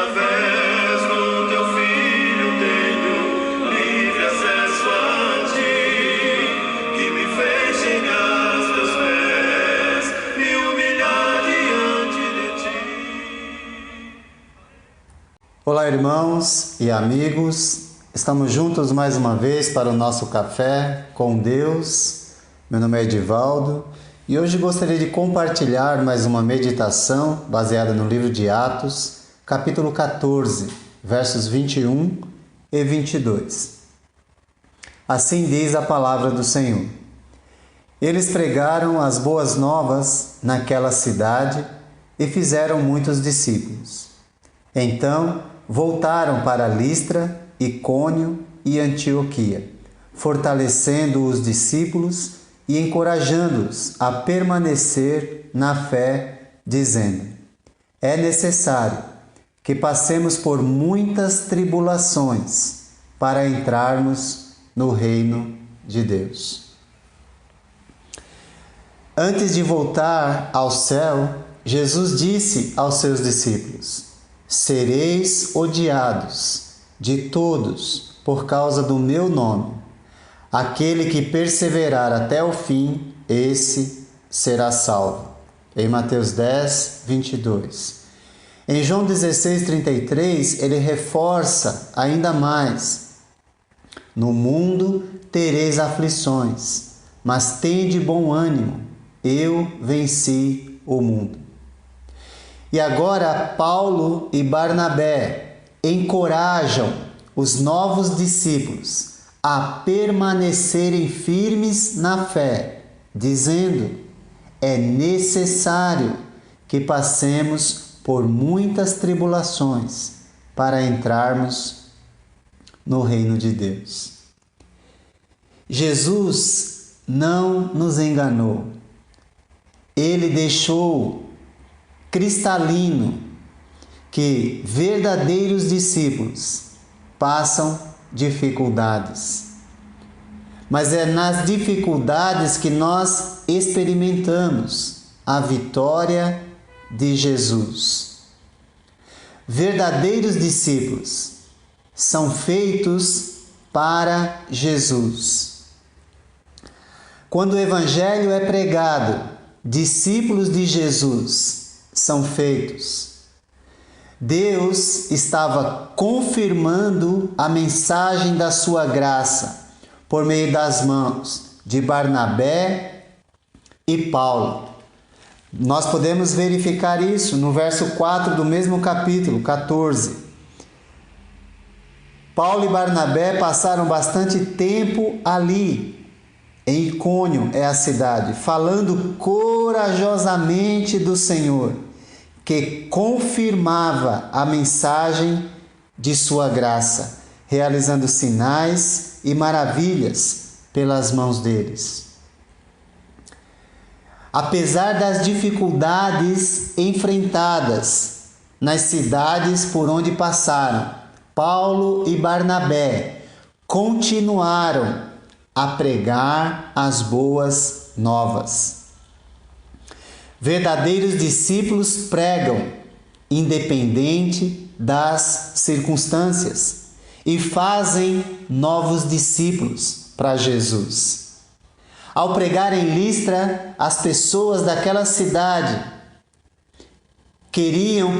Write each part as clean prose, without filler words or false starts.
através do teu filho tenho livre acesso a ti, que me fez chegar aos teus pés, me humilhar diante de ti. Olá, irmãos e amigos, estamos juntos mais uma vez para o nosso café com Deus. Meu nome é Edivaldo e hoje gostaria de compartilhar mais uma meditação baseada no livro de Atos, capítulo 14, versos 21 e 22. Assim diz a palavra do Senhor. Eles pregaram as boas novas naquela cidade e fizeram muitos discípulos. Então voltaram para Listra, Icônio e Antioquia, fortalecendo os discípulos e encorajando-os a permanecer na fé, dizendo: é necessário que passemos por muitas tribulações para entrarmos no reino de Deus. Antes de voltar ao céu, Jesus disse aos seus discípulos: sereis odiados de todos por causa do meu nome. Aquele que perseverar até o fim, esse será salvo. Em Mateus 10, 22. Em João 16, 33, ele reforça ainda mais: no mundo tereis aflições, mas tende bom ânimo, eu venci o mundo. E agora Paulo e Barnabé encorajam os novos discípulos a permanecerem firmes na fé, dizendo: é necessário que passemos por muitas tribulações para entrarmos no reino de Deus. Jesus não nos enganou. Ele deixou cristalino que verdadeiros discípulos passam dificuldades. Mas é nas dificuldades que nós experimentamos a vitória de Jesus. Verdadeiros discípulos são feitos para Jesus. Quando o Evangelho é pregado, discípulos de Jesus são feitos. Deus estava confirmando a mensagem da sua graça por meio das mãos de Barnabé e Paulo. Nós podemos verificar isso no verso 4 do mesmo capítulo 14. Paulo e Barnabé passaram bastante tempo ali, em Icônio é a cidade, falando corajosamente do Senhor, que confirmava a mensagem de sua graça, realizando sinais e maravilhas pelas mãos deles. Apesar das dificuldades enfrentadas nas cidades por onde passaram, Paulo e Barnabé continuaram a pregar as boas novas. Verdadeiros discípulos pregam, independente das circunstâncias, e fazem novos discípulos para Jesus. Ao pregar em Listra, as pessoas daquela cidade queriam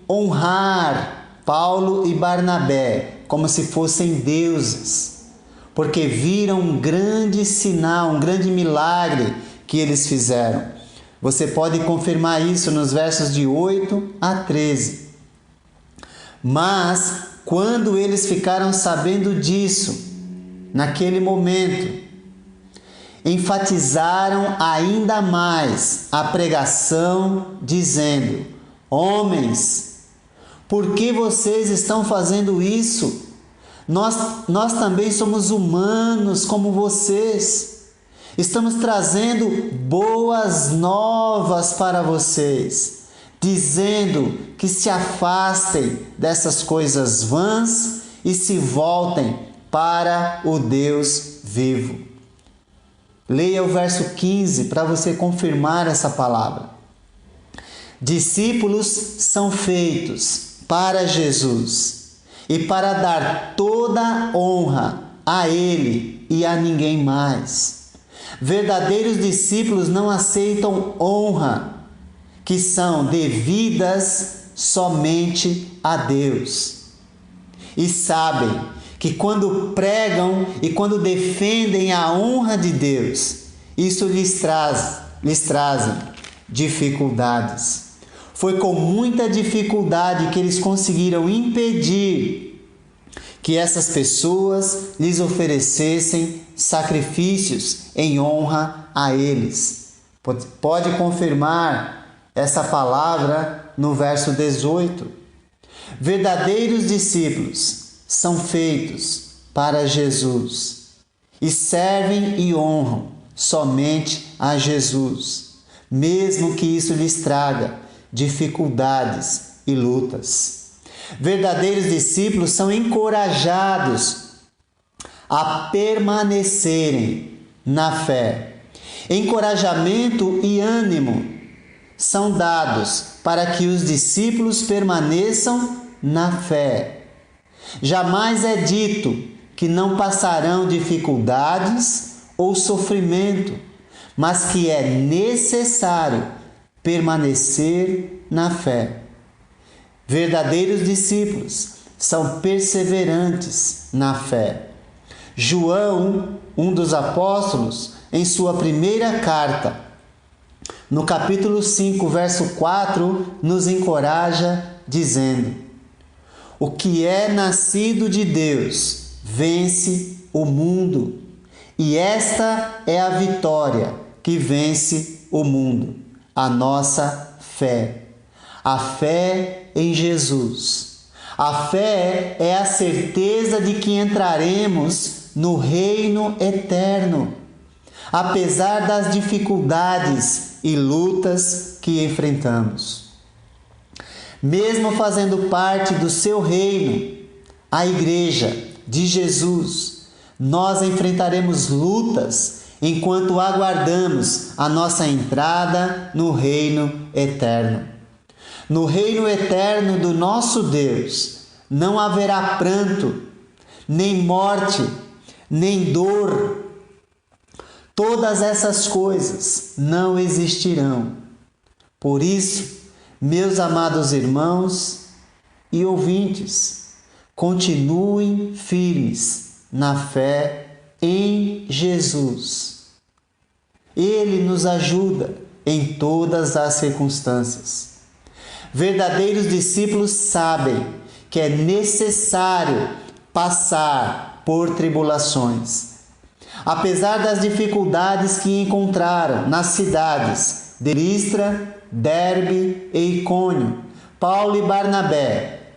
honrar Paulo e Barnabé como se fossem deuses, porque viram um grande sinal, um grande milagre que eles fizeram. Você pode confirmar isso nos versos de 8 a 13. Mas, quando eles ficaram sabendo disso, naquele momento, enfatizaram ainda mais a pregação, dizendo: homens, por que vocês estão fazendo isso? Nós também somos humanos como vocês. Estamos trazendo boas novas para vocês, dizendo que se afastem dessas coisas vãs e se voltem para o Deus vivo. Leia o verso 15 para você confirmar essa palavra. Discípulos são feitos para Jesus e para dar toda honra a Ele e a ninguém mais. Verdadeiros discípulos não aceitam honra que são devidas somente a Deus. E sabem que quando pregam e quando defendem a honra de Deus, isso lhes trazem dificuldades. Foi com muita dificuldade que eles conseguiram impedir que essas pessoas lhes oferecessem sacrifícios em honra a eles. Pode confirmar essa palavra no verso 18. Verdadeiros discípulos são feitos para Jesus e servem e honram somente a Jesus, mesmo que isso lhes traga dificuldades e lutas. Verdadeiros discípulos são encorajados a permanecerem na fé. Encorajamento e ânimo são dados para que os discípulos permaneçam na fé. Jamais é dito que não passarão dificuldades ou sofrimento, mas que é necessário permanecer na fé. Verdadeiros discípulos são perseverantes na fé. João, um dos apóstolos, em sua primeira carta, no capítulo 5, verso 4, nos encoraja dizendo: o que é nascido de Deus vence o mundo, e esta é a vitória que vence o mundo, a nossa fé. A fé em Jesus. A fé é a certeza de que entraremos no reino eterno, apesar das dificuldades e lutas que enfrentamos. Mesmo fazendo parte do seu reino, a Igreja de Jesus, nós enfrentaremos lutas enquanto aguardamos a nossa entrada no reino eterno. No reino eterno do nosso Deus não haverá pranto, nem morte, nem dor. Todas essas coisas não existirão. Por isso, meus amados irmãos e ouvintes, continuem firmes na fé em Jesus. Ele nos ajuda em todas as circunstâncias. Verdadeiros discípulos sabem que é necessário passar por tribulações. Apesar das dificuldades que encontraram nas cidades de Listra, Derbe e Icônio, Paulo e Barnabé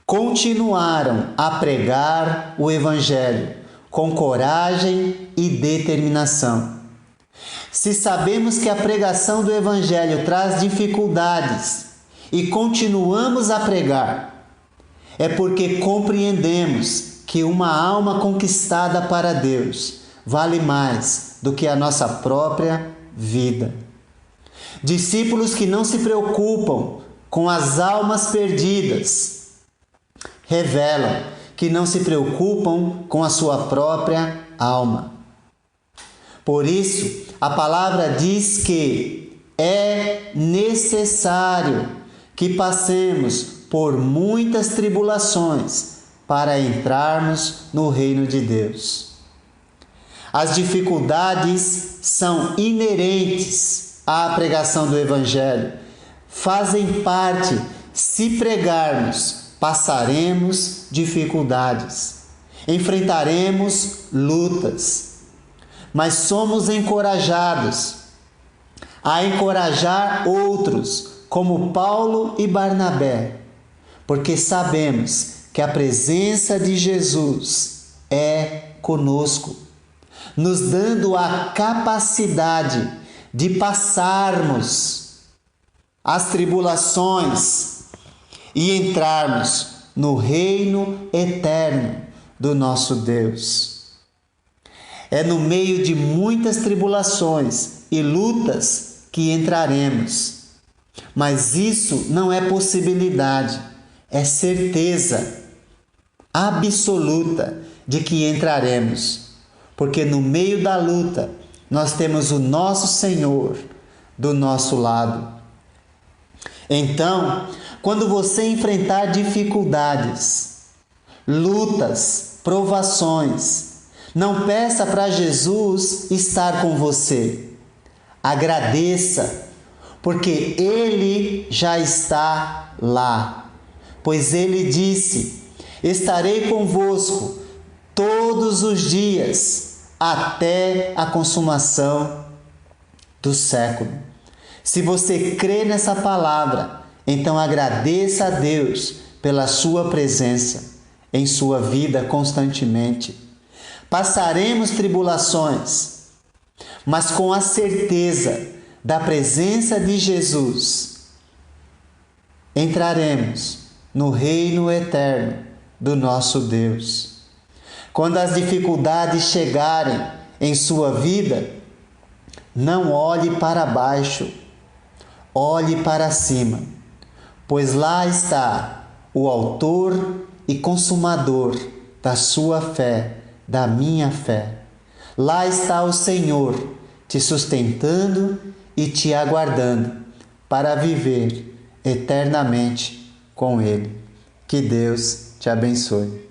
continuaram a pregar o Evangelho com coragem e determinação. Se sabemos que a pregação do Evangelho traz dificuldades e continuamos a pregar, é porque compreendemos que uma alma conquistada para Deus vale mais do que a nossa própria vida. Discípulos que não se preocupam com as almas perdidas revelam que não se preocupam com a sua própria alma. Por isso, a palavra diz que é necessário que passemos por muitas tribulações para entrarmos no reino de Deus. As dificuldades são inerentes à pregação do Evangelho, fazem parte. Se pregarmos, passaremos dificuldades, enfrentaremos lutas, mas somos encorajados a encorajar outros, como Paulo e Barnabé, porque sabemos que a presença de Jesus é conosco, nos dando a capacidade de passarmos as tribulações e entrarmos no reino eterno do nosso Deus. É no meio de muitas tribulações e lutas que entraremos, mas isso não é possibilidade, é certeza absoluta de que entraremos, porque no meio da luta nós temos o nosso Senhor do nosso lado. Então, quando você enfrentar dificuldades, lutas, provações, não peça para Jesus estar com você. Agradeça, porque Ele já está lá. Pois Ele disse: estarei convosco todos os dias, até a consumação do século. Se você crê nessa palavra, então agradeça a Deus pela sua presença em sua vida constantemente. Passaremos tribulações, mas com a certeza da presença de Jesus, entraremos no reino eterno do nosso Deus. Quando as dificuldades chegarem em sua vida, não olhe para baixo, olhe para cima, pois lá está o autor e consumador da sua fé, da minha fé. Lá está o Senhor te sustentando e te aguardando para viver eternamente com Ele. Que Deus te abençoe.